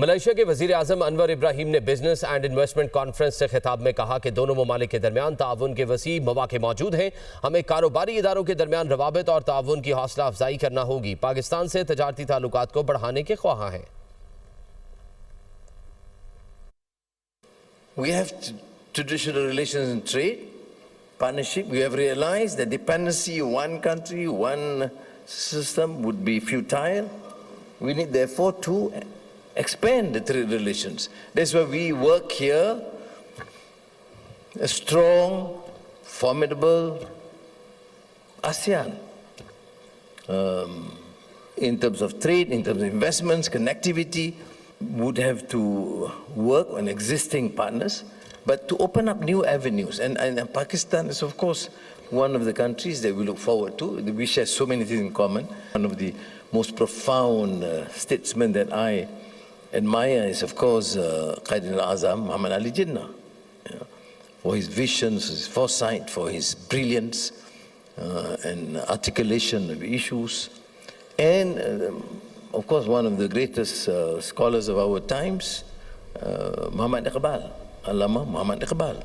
Malaysia के वज़ीर आज़म अनवर इब्राहिम ने बिजनेस एंड इन्वेस्टमेंट कॉन्फ्रेंस से खिताब में कहा कि दोनों ममालिक के दरमियान ताउन के वसी मौक़े मौजूद हैं। हमें कारोबारी इदारों के दरमियान रवाबित और ताउन की हौसला अफजाई करना होगी। पाकिस्तान से तजारती ताल्लुकात को बढ़ाने के ख्वाह हैं। We have traditional relations and trade, partnership. We have realized that dependency on one country, one system would be futile. We need therefore to expand the trade relations. That's why we work here, a strong, formidable ASEAN. In terms of trade, in terms of investments, connectivity, would have to work on existing partners, but to open up new avenues. And Pakistan is, of course, one of the countries that we look forward to. We share so many things in common. One of the most profound statesmen that I admire is, of course, Qaid al-Azam, Muhammad Ali Jinnah, for his visions, his foresight, for his brilliance and articulation of issues. And, of course, one of the greatest scholars of our times, Muhammad Iqbal, Allama Muhammad Iqbal.